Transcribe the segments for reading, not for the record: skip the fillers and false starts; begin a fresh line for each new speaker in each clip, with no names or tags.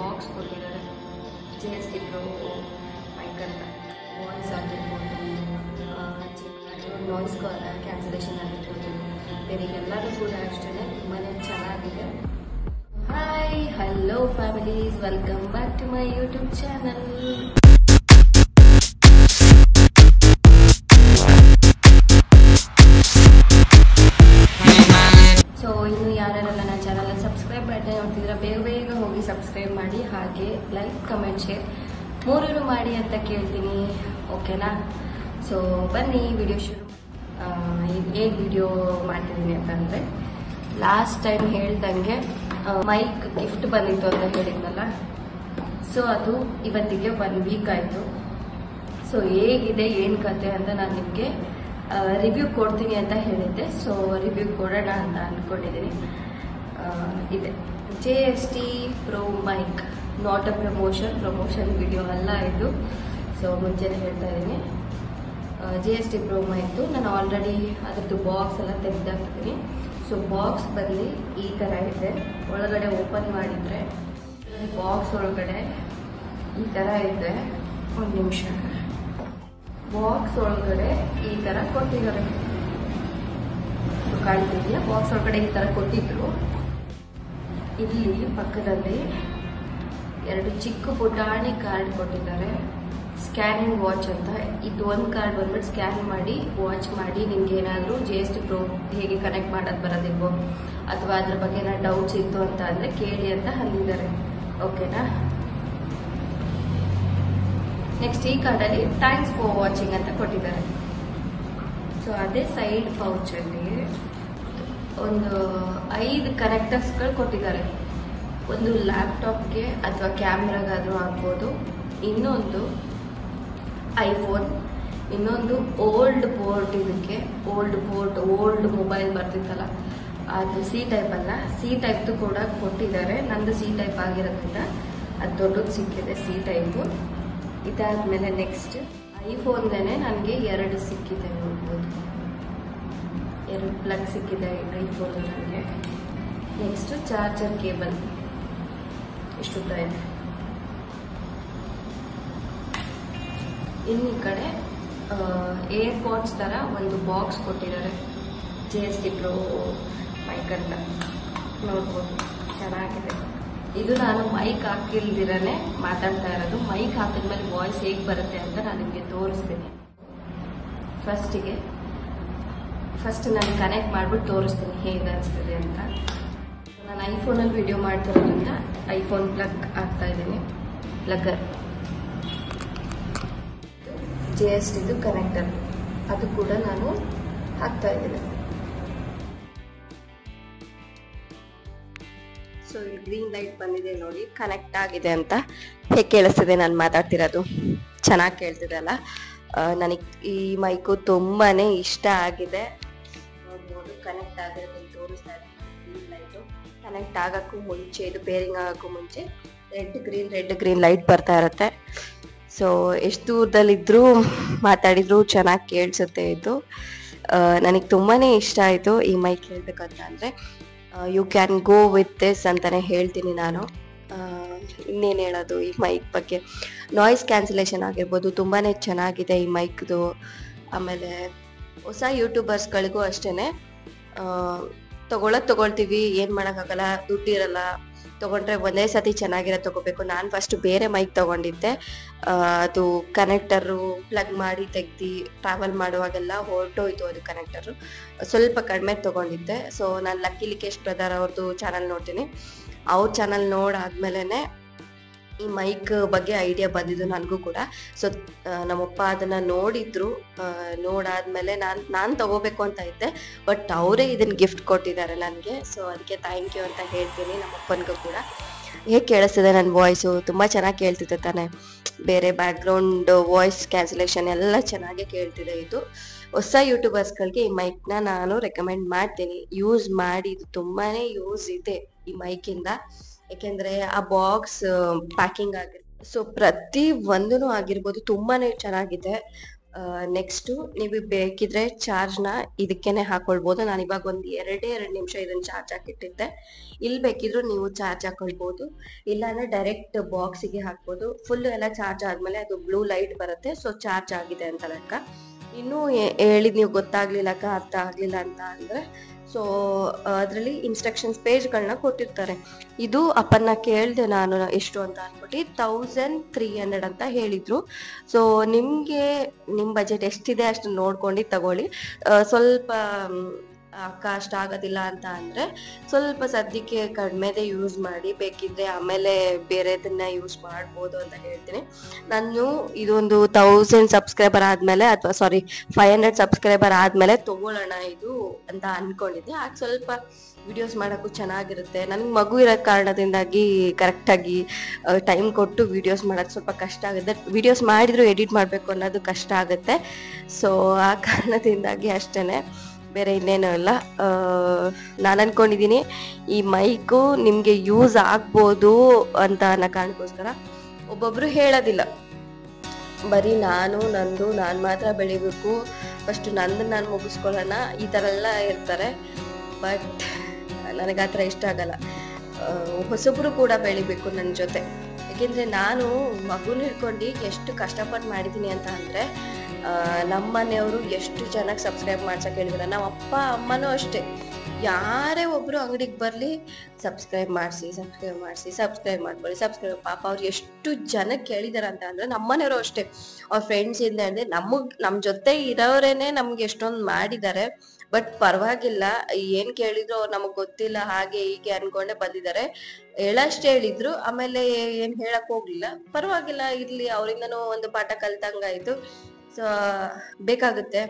Box ಕೊಟ್ಟಿದ್ದಾರೆ JST Pro mic ಅಂತ. Voice ಆಗಿರ್ಬೋದು, ನಾಯ್ಸ್ ಕ್ಯಾನ್ಸಲೇಷನ್ ಆಗಿರ್ಬೋದು, ಬೇರೆ ಎಲ್ಲರೂ ಕೂಡ ಅಷ್ಟೇ ತುಂಬಾ ಚೆನ್ನಾಗಿದೆ. Hi hello families, welcome back to my YouTube channel. So ಇನ್ನು ಯಾರೆಲ್ಲ ನನ್ನ ಚಾನಲ್ ಸಬ್ಸ್ಕ್ರೈಬ್ ಮಾಡ್ತಾ ನೋಡ್ತಿದ್ರೆ ಬೇಗ ಬೇಗ ಹೋಗಿ ಸಬ್ಸ್ಕ್ರೈಬ್ ಮಾಡಿ, ಹಾಗೆ ಲೈಕ್ ಕಮೆಂಟ್ ಶೇರ್ ಮೂರೂ ಮಾಡಿ ಅಂತ ಕೇಳ್ತೀನಿ, ಓಕೆನಾ? ಸೊ ಬನ್ನಿ ವಿಡಿಯೋ ಶುರು. ಏನು ವಿಡಿಯೋ ಮಾಡ್ತಿದ್ದೀನಿ ಅಂತಂದರೆ, ಲಾಸ್ಟ್ ಟೈಮ್ ಹೇಳ್ದಂಗೆ ಮೈಕ್ ಗಿಫ್ಟ್ ಬಂದಿತ್ತು ಅಂತ ಹೇಳಿದ್ನಲ್ಲ, ಸೊ ಅದು ಇವತ್ತಿಗೆ 1 ವೀಕ್ ಆಯಿತು. ಸೊ ಹೇಗಿದೆ ಏನು ಕತೆ ಅಂತ ನಾನು ನಿಮಗೆ ರಿವ್ಯೂ ಕೊಡ್ತೀನಿ ಅಂತ ಹೇಳಿದ್ದೆ. ಸೊ ರಿವ್ಯೂ ಕೊಡೋಣ ಅಂತ ಅಂದ್ಕೊಂಡಿದ್ದೀನಿ. ಇದೆ JST Pro mic, not a promotion video ಅಲ್ಲ ಇದು. ಸೊ ಮುಂಚೆನೇ ಹೇಳ್ತಾ ಇದ್ದೀನಿ, JST Pro ಮೈಕ್ದು ನಾನು ಆಲ್ರೆಡಿ ಅದರದ್ದು ಬಾಕ್ಸ್ ಎಲ್ಲ ತೆಗೆದಾಕ್ತಿದ್ದೀನಿ. ಸೊ ಬಾಕ್ಸ್ ಬಂದು ಈ ಥರ ಇದೆ. ಒಳಗಡೆ ಓಪನ್ ಮಾಡಿದರೆ ಬಾಕ್ಸ್ ಒಳಗಡೆ ಈ ಥರ ಇದೆ. ಒಂದು ನಿಮಿಷ, ಬಾಕ್ಸ್ ಒಳಗಡೆ ಈ ಥರ ಕೊಟ್ಟಿದ್ದಾರೆ. ಕಾಣ್ತಿದೆಯಾ? ಬಾಕ್ಸ್ ಒಳಗಡೆ ಈ ಥರ ಕೊಟ್ಟಿದ್ರು. ಇಲ್ಲಿ ಪಕ್ಕದಲ್ಲಿ 2 ಚಿಕ್ಕ ಪುಟಾಣಿ ಕಾರ್ಡ್ ಕೊಟ್ಟಿದ್ದಾರೆ. ಸ್ಕ್ಯಾನಿಂಗ್ ವಾಚ್ ಅಂತ. ಇದು ಒಂದು ಕಾರ್ಡ್ ಬಂದ್ಬಿಟ್ಟು ಸ್ಕ್ಯಾನ್ ಮಾಡಿ ವಾಚ್ ಮಾಡಿ ನಿಮ್ಗೆ ಏನಾದರೂ JST Pro ಹೇಗೆ ಕನೆಕ್ಟ್ ಮಾಡೋದು ಬರೋದಿಲ್ವೋ ಅಥವಾ ಅದ್ರ ಬಗ್ಗೆ ಏನಾದ್ರು ಡೌಟ್ಸ್ ಇತ್ತು ಅಂತ ಅಂದರೆ ಕೇಳಿ ಅಂತ ಅಂದಿದ್ದಾರೆ, ಓಕೆನಾ? ನೆಕ್ಸ್ಟ್ ಈ ಕಾರ್ಡಲ್ಲಿ ಥ್ಯಾಂಕ್ಸ್ ಫಾರ್ ವಾಚಿಂಗ್ ಅಂತ ಕೊಟ್ಟಿದ್ದಾರೆ. ಸೊ ಅದೇ ಸೈಡ್ ಪೌಚಲ್ಲಿ ಒಂದು 5 ಕನೆಕ್ಟರ್ಸ್ಗಳು ಕೊಟ್ಟಿದ್ದಾರೆ. ಒಂದು ಲ್ಯಾಪ್ಟಾಪ್ಗೆ ಅಥವಾ ಕ್ಯಾಮ್ರಾಗಾದರೂ ಆಗ್ಬೋದು, ಇನ್ನೊಂದು ಐಫೋನ್, ಇನ್ನೊಂದು ಓಲ್ಡ್ ಪೋರ್ಟ್. ಇದಕ್ಕೆ ಓಲ್ಡ್ ಮೊಬೈಲ್ ಬರ್ತಿತ್ತಲ್ಲ ಅದು C ಟೈಪ್ ಅಲ್ಲ, C ಟೈಪ್ದು ಕೂಡ ಕೊಟ್ಟಿದ್ದಾರೆ. ನಂದು C ಟೈಪ್ ಆಗಿರೋದ್ರಿಂದ ಅದು ದೊಡ್ಡದು ಸಿಕ್ಕಿದೆ C ಟೈಪು. ಇದಾದ್ಮೇಲೆ ನೆಕ್ಸ್ಟ್ ಐಫೋನ್ದೇ ನನಗೆ 2 ಸಿಕ್ಕಿದೆ, ನೋಡ್ಬೋದು 2 ಪ್ಲಗ್ ಸಿಕ್ಕಿದೆ ಐಫೋನ್ ನನಗೆ. ನೆಕ್ಸ್ಟ್ ಚಾರ್ಜರ್ ಕೇಬಲ್ ಇಷ್ಟು ಉದ್ದ ಇದೆ. ಇನ್ನು ಈ ಕಡೆ ಏರ್ಪಾಡ್ಸ್ ಥರ ಒಂದು ಬಾಕ್ಸ್ ಕೊಟ್ಟಿದ್ದಾರೆ JST Pro ಮೈಕ್ ಅಂತ, ನೋಡ್ಬೋದು ಚೆನ್ನಾಗಿದೆ. ಇದು ನಾನು ಮೈಕ್ ಹಾಕಿಲ್ದಿರೇ ಮಾತಾಡ್ತಾ ಇರೋದು. ಮೈಕ್ ಹಾಕಿದ್ಮೇಲೆ ವಾಯ್ಸ್ ಹೇಗೆ ಬರುತ್ತೆ ಅಂತ ನಾನು ನಿಮಗೆ ತೋರಿಸ್ತೀನಿ. ಫಸ್ಟ್ ನಾನು ಕನೆಕ್ಟ್ ಮಾಡಿಬಿಟ್ಟು ತೋರಿಸ್ತೀನಿ ಹೇಗೆ ಅನಿಸ್ತದೆ ಅಂತ. ನಾನು ಐಫೋನಲ್ಲಿ ವಿಡಿಯೋ ಮಾಡ್ತಿರೋದ್ರಿಂದ ಐಫೋನ್ ಪ್ಲಗ್ ಹಾಕ್ತಾ ಇದ್ದೀನಿ. ಪ್ಲಗ್ಗರ್ JSTದು ಕನೆಕ್ಟರ್, ಅದು ಕೂಡ ನಾನು ಹಾಕ್ತಾ ಇದ್ದೀನಿ. ಸೊ ಇಲ್ಲಿ ಗ್ರೀನ್ ಲೈಟ್ ಬಂದಿದೆ ನೋಡಿ, ಕನೆಕ್ಟ್ ಆಗಿದೆ ಅಂತ. ಹೇಗೆ ಕೇಳಿಸ್ತಿದೆ ನಾನು ಮಾತಾಡ್ತಿರೋದು? ಚೆನ್ನಾಗಿ ಕೇಳ್ತಿದೆ ಅಲ್ಲ? ನನಗೆ ಈ ಮೈಕು ತುಂಬಾ ಇಷ್ಟ ಆಗಿದೆ. ನೋಡ್ಬೋದು ಕನೆಕ್ಟ್ ಆಗಿರೋದನ್ನು ತೋರಿಸ್ತಾ ಇದ್ದೀನಿ. ಗ್ರೀನ್ ಲೈಟು ಕನೆಕ್ಟ್ ಆಗೋಕ್ಕೂ ಮುಂಚೆ, ಇದು ಪೇರಿಂಗ್ ಆಗೋಕ್ಕೂ ಮುಂಚೆ ರೆಡ್ ಗ್ರೀನ್ ಲೈಟ್ ಬರ್ತಾ ಇರುತ್ತೆ. ಸೊ ಎಷ್ಟು ದೂರದಲ್ಲಿದ್ದರೂ ಮಾತಾಡಿದ್ರು ಚೆನ್ನಾಗಿ ಕೇಳಿಸುತ್ತೆ. ಇದು ನನಗೆ ತುಂಬಾ ಇಷ್ಟ ಆಯಿತು ಈ ಮೈಕ್. ಹೇಳ್ಬೇಕಂತ ಅಂದರೆ you can go with this ಅಂತಲೇ ಹೇಳ್ತೀನಿ ನಾನು. ಇನ್ನೇನು ಹೇಳೋದು ಈ ಮೈಕ್ ಬಗ್ಗೆ? ನಾಯ್ಸ್ ಕ್ಯಾನ್ಸಲೇಷನ್ ಆಗಿರ್ಬೋದು, ತುಂಬಾ ಚೆನ್ನಾಗಿದೆ ಈ ಮೈಕ್ದು. ಆಮೇಲೆ ಹೊಸ ಯೂಟ್ಯೂಬರ್ಸ್ಗಳಿಗೂ ಅಷ್ಟೇ, ತೊಗೊಳ್ತೀವಿ, ಏನು ಮಾಡೋಕ್ಕಾಗಲ್ಲ, ದುಡ್ಡಿರಲ್ಲ, ತೊಗೊಂಡ್ರೆ ಒಂದೇ ಸತಿ ಚೆನ್ನಾಗಿರೋ ತೊಗೋಬೇಕು. ನಾನು ಫಸ್ಟ್ ಬೇರೆ ಮೈಕ್ ತೊಗೊಂಡಿದ್ದೆ. ಅದು ಕನೆಕ್ಟರು ಪ್ಲಗ್ ಮಾಡಿ ತೆಗ್ದು ಟ್ರಾವೆಲ್ ಮಾಡುವಾಗೆಲ್ಲ ಹೊರಟೋಯ್ತು ಅದು ಕನೆಕ್ಟರು. ಸ್ವಲ್ಪ ಕಡಿಮೆ ತೊಗೊಂಡಿದ್ದೆ. ಸೊ ನಾನು ಲಕ್ಕಿ ಲಿಕೇಶ್ ಬ್ರದರ್ ಅವ್ರದ್ದು ಚಾನಲ್ ನೋಡ್ತೀನಿ. ಅವ್ರ ಚಾನಲ್ ನೋಡಾದ್ಮೇಲೆ ಈ ಮೈಕ್ ಬಗ್ಗೆ ಐಡಿಯಾ ಬಂದಿದ್ದು ನನಗೂ ಕೂಡ. ಸೊ ನಮ್ಮಪ್ಪ ಅದನ್ನು ನೋಡಿದ್ರು. ನೋಡಾದ್ಮೇಲೆ ನಾನು ತಗೋಬೇಕು ಅಂತ ಇದ್ದೆ, ಬಟ್ ಅವರೇ ಇದನ್ನು ಗಿಫ್ಟ್ ಕೊಟ್ಟಿದ್ದಾರೆ ನನಗೆ. ಸೊ ಅದಕ್ಕೆ ಥ್ಯಾಂಕ್ ಯು ಅಂತ ಹೇಳ್ತೀನಿ ನಮ್ಮಪ್ಪನಿಗೂ ಕೂಡ. ಹೇಗೆ ಕೇಳಿಸ್ತಿದೆ ನನ್ನ ವಾಯ್ಸು? ತುಂಬ ಚೆನ್ನಾಗಿ ಕೇಳ್ತಿದೆ ತಾನೆ? ಬೇರೆ ಬ್ಯಾಕ್ಗ್ರೌಂಡ್ ವಾಯ್ಸ್ ಕ್ಯಾನ್ಸಲೇಷನ್ ಎಲ್ಲ ಚೆನ್ನಾಗೇ ಕೇಳ್ತಿದೆ. ಇದು ಹೊಸ ಯೂಟ್ಯೂಬರ್ಸ್ಗಳಿಗೆ ಈ ಮೈಕ್ನ ನಾನು ರೆಕಮೆಂಡ್ ಮಾಡ್ತೀನಿ, ಯೂಸ್ ಮಾಡಿ. ಇದು ತುಂಬಾ ಯೂಸ್ ಇದೆ ಈ ಮೈಕಿಂದ. ಯಾಕೆಂದರೆ ಆ ಬಾಕ್ಸ್ ಪ್ಯಾಕಿಂಗ್ ಆಗಿರ್ಬೋದು, ಸೊ ಪ್ರತಿ ಒಂದೂ ಆಗಿರ್ಬೋದು ತುಂಬಾ ಚೆನ್ನಾಗಿದೆ. ನೆಕ್ಸ್ಟು ನೀವು ಬೇಕಿದ್ರೆ ಚಾರ್ಜ್ನ ಇದಕ್ಕೇನೆ ಹಾಕೊಳ್ಬೋದು. ನಾನು ಇವಾಗ ಒಂದು ಎರಡೇ 2 ನಿಮಿಷ ಇದನ್ನು ಚಾರ್ಜ್ ಹಾಕಿಟ್ಟಿದ್ದೆ. ಇಲ್ಲಿ ಬೇಕಿದ್ರು ನೀವು ಚಾರ್ಜ್ ಹಾಕೊಳ್ಬೋದು, ಇಲ್ಲಾಂದ್ರೆ ಡೈರೆಕ್ಟ್ ಬಾಕ್ಸಿಗೆ ಹಾಕ್ಬೋದು. ಫುಲ್ ಎಲ್ಲ ಚಾರ್ಜ್ ಆದಮೇಲೆ ಅದು ಬ್ಲೂ ಲೈಟ್ ಬರುತ್ತೆ, ಸೊ ಚಾರ್ಜ್ ಆಗಿದೆ ಅಂತ ಲೆಕ್ಕ. ಇನ್ನೂ ಹೇಳಿದ್ ನೀವು ಗೊತ್ತಾಗ್ಲಿಲ್ಲಕ್ಕ, ಅರ್ಥ ಆಗಲಿಲ್ಲ ಅಂತ ಅಂದರೆ, ಸೊ ಅದರಲ್ಲಿ ಇನ್ಸ್ಟ್ರಕ್ಷನ್ಸ್ ಪೇಜ್ಗಳನ್ನ ಕೊಟ್ಟಿರ್ತಾರೆ. ಇದು ಅಪ್ಪನ್ನ ಕೇಳಿದೆ ನಾನು ಎಷ್ಟು ಅಂತ ಅಂದ್ಬಿಟ್ಟು 1300 ಅಂತ ಹೇಳಿದ್ರು. ಸೊ ನಿಮಗೆ ನಿಮ್ಮ ಬಜೆಟ್ ಎಷ್ಟಿದೆ ಅಷ್ಟು ನೋಡ್ಕೊಂಡು ತಗೊಳ್ಳಿ. ಸ್ವಲ್ಪ ಅಕ್ಕ ಅಷ್ಟು ಆಗೋದಿಲ್ಲ ಅಂತ ಅಂದರೆ ಸ್ವಲ್ಪ ಸದ್ಯಕ್ಕೆ ಕಡಿಮೆದೇ ಯೂಸ್ ಮಾಡಿ, ಬೇಕಿದ್ರೆ ಆಮೇಲೆ ಬೇರೆದನ್ನ ಯೂಸ್ ಮಾಡ್ಬೋದು ಅಂತ ಹೇಳ್ತೀನಿ. ನಾನು ಇದೊಂದು 1000 ಸಬ್ಸ್ಕ್ರೈಬರ್ ಆದಮೇಲೆ, ಅಥವಾ 500 ಸಬ್ಸ್ಕ್ರೈಬರ್ ಆದಮೇಲೆ ತೊಗೊಳ್ಳೋಣ ಇದು ಅಂತ ಅಂದ್ಕೊಂಡಿದ್ದೆ. ಆಗ ಸ್ವಲ್ಪ ವಿಡಿಯೋಸ್ ಮಾಡೋಕ್ಕೂ ಚೆನ್ನಾಗಿರುತ್ತೆ. ನನಗೆ ಮಗು ಇರೋ ಕಾರಣದಿಂದಾಗಿ ಕರೆಕ್ಟಾಗಿ ಟೈಮ್ ಕೊಟ್ಟು ವಿಡಿಯೋಸ್ ಮಾಡೋಕ್ಕೆ ಸ್ವಲ್ಪ ಕಷ್ಟ ಆಗುತ್ತೆ. ವಿಡಿಯೋಸ್ ಮಾಡಿದ್ರು ಎಡಿಟ್ ಮಾಡಬೇಕು ಅನ್ನೋದು ಕಷ್ಟ ಆಗುತ್ತೆ. ಸೊ ಆ ಕಾರಣದಿಂದಾಗಿ ಅಷ್ಟೇ, ಬೇರೆ ಇನ್ನೇನೂ ಇಲ್ಲ. ನಾನು ಅಂದ್ಕೊಂಡಿದ್ದೀನಿ ಈ ಮೈಕು ನಿಮಗೆ ಯೂಸ್ ಆಗ್ಬೋದು ಅಂತ ಅನ್ನೋ ಕಾರಣಕ್ಕೋಸ್ಕರ. ಒಬ್ಬೊಬ್ಬರು ಹೇಳೋದಿಲ್ಲ, ಬರೀ ನಾನು ಮಾತ್ರ ಬೆಳಿಬೇಕು, ಫಸ್ಟು ನಾನು ಮುಗಿಸ್ಕೊಳ್ಳೋಣ, ಈ ಥರ ಎಲ್ಲ ಇರ್ತಾರೆ. ಬಟ್ ನನಗೆ ಆ ಥರ ಇಷ್ಟ ಆಗಲ್ಲ. ಹೊಸಬ್ರು ಕೂಡ ಬೆಳಿಬೇಕು ನನ್ನ ಜೊತೆ. ಯಾಕೆಂದರೆ ನಾನು ಮಗುನ ಹಿಡ್ಕೊಂಡು ಎಷ್ಟು ಕಷ್ಟಪಟ್ಟು ಮಾಡಿದ್ದೀನಿ ಅಂತ ಅಂದರೆ, ನಮ್ಮ ಮನೆಯವರು ಎಷ್ಟು ಚೆನ್ನಾಗಿ ಸಬ್ಸ್ಕ್ರೈಬ್ ಮಾಡ್ಸಕ್ಕೆ ಹೇಳಿದ್ರು. ನಮ್ಮ ಅಪ್ಪ ಅಮ್ಮನೂ ಅಷ್ಟೇ, ಯಾರೇ ಒಬ್ಬರು ಅಂಗಡಿಗೆ ಬರಲಿ ಸಬ್ಸ್ಕ್ರೈಬ್ ಮಾಡ್ಕೊಳ್ಳಿ. ಪಾಪ ಅವ್ರು ಎಷ್ಟು ಜನಕ್ಕೆ ಕೇಳಿದಾರೆ ಅಂತ ಅಂದರೆ, ನಮ್ಮ ಮನೆಯವರು ಅಷ್ಟೇ, ಅವ್ರ ಫ್ರೆಂಡ್ಸಿಂದ ಅಂದರೆ ನಮ್ಮ ಜೊತೆ ಇರೋರೇನೆ ನಮ್ಗೆ ಎಷ್ಟೊಂದು ಮಾಡಿದ್ದಾರೆ. ಬಟ್ ಪರವಾಗಿಲ್ಲ, ಏನು ಕೇಳಿದ್ರು ಅವ್ರು ನಮಗೆ ಗೊತ್ತಿಲ್ಲ ಹಾಗೆ ಹೀಗೆ ಅನ್ಕೊಂಡೆ ಬಂದಿದ್ದಾರೆ. ಹೇಳಷ್ಟೇ ಹೇಳಿದ್ರು, ಆಮೇಲೆ ಏನು ಹೇಳಕ್ ಹೋಗ್ಲಿಲ್ಲ. ಪರವಾಗಿಲ್ಲ, ಇರ್ಲಿ, ಅವರಿಂದನೂ ಒಂದು ಪಾಠ ಕಲ್ತಂಗಾಯ್ತು. ಸೊ ಬೇಕಾಗುತ್ತೆ.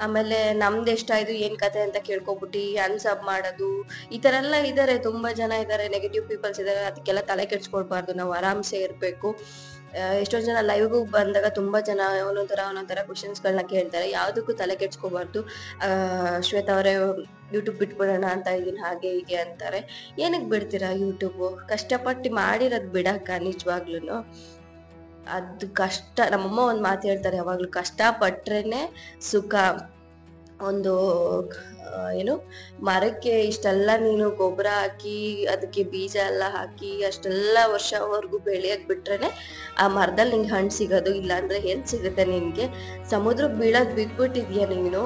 ಆಮೇಲೆ ನಮ್ದು ಎಷ್ಟಾಯ್ತು ಏನ್ ಕತೆ ಅಂತ ಕೇಳ್ಕೊಬಿಟ್ಟು ಅನ್ಸಬ್ ಮಾಡೋದು, ಈ ತರ ಎಲ್ಲ ಇದಾರೆ, ತುಂಬಾ ಜನ ಇದಾರೆ, ನೆಗೆಟಿವ್ ಪೀಪಲ್ಸ್ ಇದಾರೆ. ಅದಕ್ಕೆಲ್ಲ ತಲೆ ಕೆಡ್ಸ್ಕೊಳ್ಬಾರ್ದು, ನಾವು ಆರಾಮ್ಸೆ ಇರ್ಬೇಕು. ಎಷ್ಟೊಂದು ಜನ ಲೈವ್ಗೂ ಬಂದಾಗ ತುಂಬಾ ಜನ ಒಂದೊಂಥರ ಕ್ವಶನ್ಸ್ಗಳನ್ನ ಕೇಳ್ತಾರೆ. ಯಾವುದಕ್ಕೂ ತಲೆ ಕೆಡ್ಸ್ಕೊಬಾರ್ದು. ಶ್ವೇತಾ ಅವರೇ ಯೂಟ್ಯೂಬ್ ಬಿಟ್ಬಿಡೋಣ ಅಂತ ಇದೀನಿ ಹಾಗೆ ಹೀಗೆ ಅಂತಾರೆ. ಏನಕ್ಕೆ ಬಿಡ್ತೀರಾ ಯೂಟ್ಯೂಬು? ಕಷ್ಟಪಟ್ಟು ಮಾಡಿರೋದು ಬಿಡಕ್ಕ, ನಿಜವಾಗ್ಲೂ ಅದು ಕಷ್ಟ. ನಮ್ಮಮ್ಮ ಒಂದು ಮಾತು ಹೇಳ್ತಾರೆ ಯಾವಾಗ್ಲೂ, ಕಷ್ಟ ಪಟ್ರೇನೆ ಸುಖ. ಒಂದು ಏನು ಮರಕ್ಕೆ ಇಷ್ಟೆಲ್ಲ ನೀನು ಗೊಬ್ಬರ ಹಾಕಿ ಅದಕ್ಕೆ ಬೀಜ ಎಲ್ಲ ಹಾಕಿ ಅಷ್ಟೆಲ್ಲ ವರ್ಷವರೆಗೂ ಬೆಳೆಯಕ್ ಬಿಟ್ರೇನೆ ಆ ಮರದಲ್ಲಿ ನಿಂಗೆ ಹಣ್ಣು ಸಿಗೋದು. ಇಲ್ಲ ಅಂದ್ರೆ ಎಲ್ಲಿ ಸಿಗುತ್ತೆ ನಿನ್ಗೆ? ಸಮುದ್ರಕ್ಕೆ ಬೀಳೋದ್ ಬಿದ್ಬಿಟ್ಟಿದ್ಯಾ ನೀನು,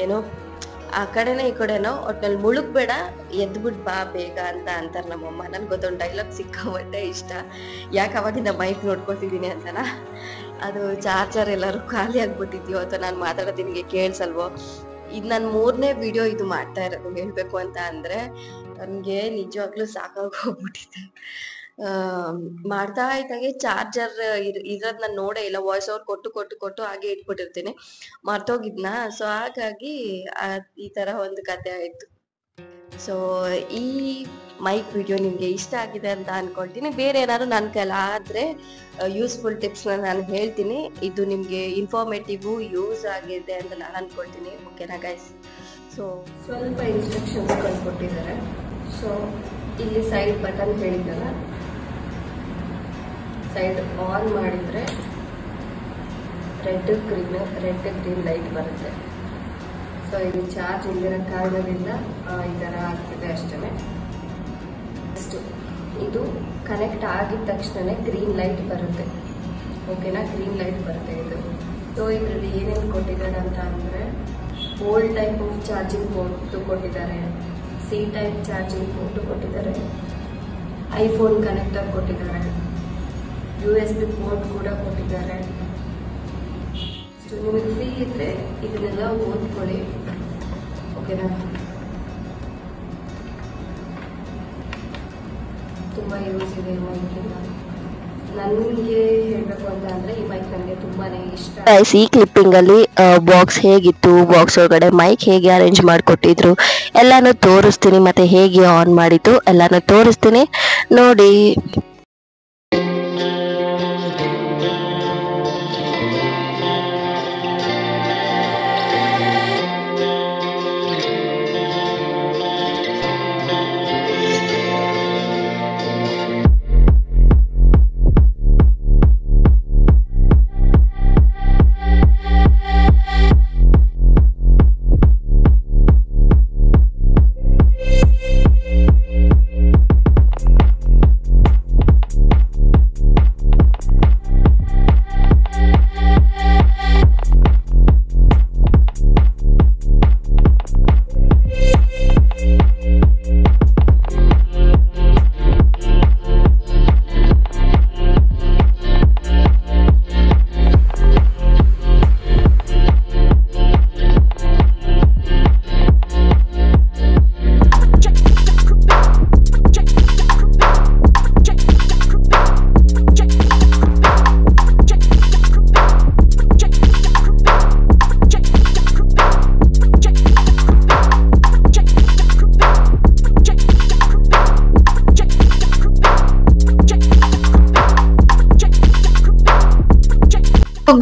ಏನೋ ಆ ಕಡೆನೋ ಈ ಕಡೆನೋ, ಒಟ್ನಲ್ಲಿ ಮುಳುಗ್ಬೇಡ, ಎದ್ಬಿಟ್ ಬಾ ಬೇಗ ಅಂತ ಅಂತಾರೆ ನಮ್ಮಮ್ಮ. ನನ್ಗೆ ಗೊತ್ತೊಂದು ಡೈಲಾಗ್ ಸಿಕ್ಕಾಪಟ್ಟೆ ಇಷ್ಟ. ಯಾಕೆ ಅವಾಗಿಂದ ಮೈಕ್ ನೋಡ್ಕೊತಿದ್ದೀನಿ ಅಂತನಾ, ಅದು ಚಾರ್ಜರ್ ಎಲ್ಲರೂ ಖಾಲಿ ಆಗ್ಬಿಟ್ಟಿದ್ಯೋ ಅಥವಾ ನಾನು ಮಾತಾಡೋದು ನಿಮಗೆ ಕೇಳಿಸಲ್ವೋ? ಇದು ನನ್ನ 3ನೇ ವಿಡಿಯೋ ಇದು ಮಾಡ್ತಾ ಇರೋದು. ಹೇಳ್ಬೇಕು ಅಂತ ಅಂದ್ರೆ ನನಗೆ ನಿಜವಾಗ್ಲೂ ಸಾಕಾಗೋಗ್ಬಿಟ್ಟಿದೆ. ಮಾಡ್ತಾ ಇದ್ದಾಗೆ ಚಾರ್ಜರ್ ಇರೋದ್ ನಾನು ನೋಡೇ ಇಲ್ಲ. ವಾಯ್ಸ್ ಓವರ್ ಕೊಟ್ಟು ಹಾಗೆ ಇಟ್ಬಿಟ್ಟಿರ್ತೀನಿ, ಮರ್ತೋಗಿದ್ನ. ಸೊ ಹಾಗಾಗಿ ಈ ತರ ಒಂದು ಕತೆ ಆಯ್ತು. ಸೊ ಈ ಮೈಕ್ ವಿಡಿಯೋ ನಿಮ್ಗೆ ಇಷ್ಟ ಆಗಿದೆ ಅಂತ ಅನ್ಕೊಳ್ತೀನಿ. ಬೇರೆ ಏನಾದ್ರು ನನ್ನ ಕೈಲಿ ಆದ್ರೆ ಯೂಸ್ಫುಲ್ ಟಿಪ್ಸ್ನ ನಾನು ಹೇಳ್ತೀನಿ. ಇದು ನಿಮ್ಗೆ ಇನ್ಫಾರ್ಮೇಟಿವ್ ಯೂಸ್ ಆಗಿದೆ ಅಂತ ನಾನು ಅನ್ಕೊಳ್ತೀನಿ. ಓಕೆನಾ ಗೈಸ್? ಸೊ ಸ್ವಲ್ಪ ಇನ್ಸ್ಟ್ರಕ್ಷನ್ಸ್ ಕೊಟ್ಟಿದ್ದಾರೆ. ಸೊ ಇಲ್ಲಿ ಸೈಡ್ ಬಟನ್ ಹೇಳಿದ್ದಲ್ಲ, ಸೈಡ್ ಆನ್ ಮಾಡಿದ್ರೆ ರೆಡ್ ಗ್ರೀನ್ ಲೈಟ್ ಬರುತ್ತೆ. ಸೊ ಇದು ಚಾರ್ಜ್ ಇಲ್ಲಿರೋ ಕಾರಣದಿಂದ ಈ ಥರ ಆಗ್ತಿದೆ ಅಷ್ಟೇ. ನೆಕ್ಸ್ಟ್ ಇದು ಕನೆಕ್ಟ್ ಆಗಿದ ತಕ್ಷಣ ಗ್ರೀನ್ ಲೈಟ್ ಬರುತ್ತೆ. ಓಕೆನಾ? ಗ್ರೀನ್ ಲೈಟ್ ಬರುತ್ತೆ ಇದು. ಸೊ ಇದರಲ್ಲಿ ಏನೇನು ಕೊಟ್ಟಿದ್ದಾರೆ ಅಂತ ಅಂದರೆ, old type of charging port ಕೊಟ್ಟಿದ್ದಾರೆ, ಸಿ ಟೈಪ್ ಚಾರ್ಜಿಂಗ್ ಪೋರ್ಟ್ ಕೊಟ್ಟಿದ್ದಾರೆ, ಐಫೋನ್ ಕನೆಕ್ಟರ್ ಕೊಟ್ಟಿದ್ದಾರೆ, USB ಪೋರ್ಟ್ ಕೂಡ ಕೊಟ್ಟಿದ್ದಾರೆ. ಸೊ ನಿಮಗೆ ಫ್ರೀ ಇದ್ರೆ ಇದನ್ನೆಲ್ಲ ಓದ್ಕೊಳ್ಳಿ. ಓಕೆನಾ? ತುಂಬ ಯೂಸ್ ಇದೆ ಈ ಮೈಕಿಂದ. ನನಗೆ ಹೇಳಬೇಕು ಅಂತ ಅಂದರೆ ಈ ಮೈಕ್ ನನಗೆ ತುಂಬಾ ಇಷ್ಟ. ಈ ಕ್ಲಿಪ್ಪಿಂಗ್ ಅಲ್ಲಿ ಬಾಕ್ಸ್ ಹೇಗಿತ್ತು, ಬಾಕ್ಸ್ ಒಳಗಡೆ ಮೈಕ್ ಹೇಗೆ ಅರೇಂಜ್ ಮಾಡಿಕೊಟ್ಟಿದ್ರು ಎಲ್ಲಾನು ತೋರಿಸ್ತೀನಿ. ಮತ್ತೆ ಹೇಗೆ ಆನ್ ಮಾಡಿದ್ದು ಎಲ್ಲಾನು ತೋರಿಸ್ತೀನಿ, ನೋಡಿ.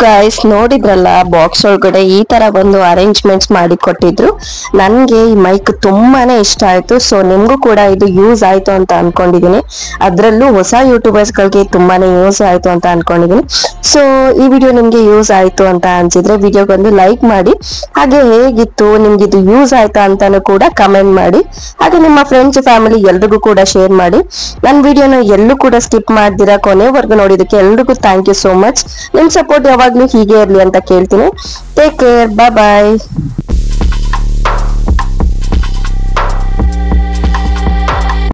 ಗೈಸ್ ನೋಡಿದ್ರಲ್ಲ, ಬಾಕ್ಸ್ ಒಳಗಡೆ ಈ ತರ ಒಂದು ಅರೇಂಜ್ಮೆಂಟ್ಸ್ ಮಾಡಿ ಕೊಟ್ಟಿದ್ರು. ನನ್ಗೆ ಈ ಮೈಕ್ ತುಂಬಾನೇ ಇಷ್ಟ ಆಯ್ತು. ಸೊ ನಿಮ್ಗೂ ಕೂಡ ಇದು ಯೂಸ್ ಆಯ್ತು ಅಂತ ಅನ್ಕೊಂಡಿದೀನಿ. ಅದ್ರಲ್ಲೂ ಹೊಸ ಯೂಟ್ಯೂಬರ್ಸ್ ಗಳಿಗೆ ತುಂಬಾನೇ ಯೂಸ್ ಆಯ್ತು ಅಂತ ಅನ್ಕೊಂಡಿದೀನಿ. ಸೊ ಈ ವಿಡಿಯೋ ನಿಮ್ಗೆ ಯೂಸ್ ಆಯ್ತು ಅಂತ ಅನ್ಸಿದ್ರೆ ವಿಡಿಯೋಗೊಂದು ಲೈಕ್ ಮಾಡಿ, ಹಾಗೆ ಹೇಗಿತ್ತು ನಿಮ್ಗೆ ಇದು ಯೂಸ್ ಆಯ್ತಾ ಅಂತಾನು ಕೂಡ ಕಮೆಂಟ್ ಮಾಡಿ, ಹಾಗೆ ನಿಮ್ಮ ಫ್ರೆಂಡ್ಸ್ ಫ್ಯಾಮಿಲಿ ಎಲ್ರಿಗೂ ಕೂಡ ಶೇರ್ ಮಾಡಿ. ನನ್ನ ವಿಡಿಯೋನ ಎಲ್ಲೂ ಕೂಡ ಸ್ಕಿಪ್ ಮಾಡ್ದಿರಾ ಕೊನೆವರೆಗೂ ನೋಡಿದಕ್ಕೆ ಎಲ್ರಿಗೂ ಥ್ಯಾಂಕ್ ಯು ಸೋ ಮಚ್. ನಿಮ್ ಸಪೋರ್ಟ್ ಯಾವಾಗ್ಲೂ ಹೀಗೆ ಇರ್ಲಿ ಅಂತ ಕೇಳ್ತೀನಿ. ಟೇಕ್ ಕೇರ್, ಬಾಯ್ ಬಾಯ್.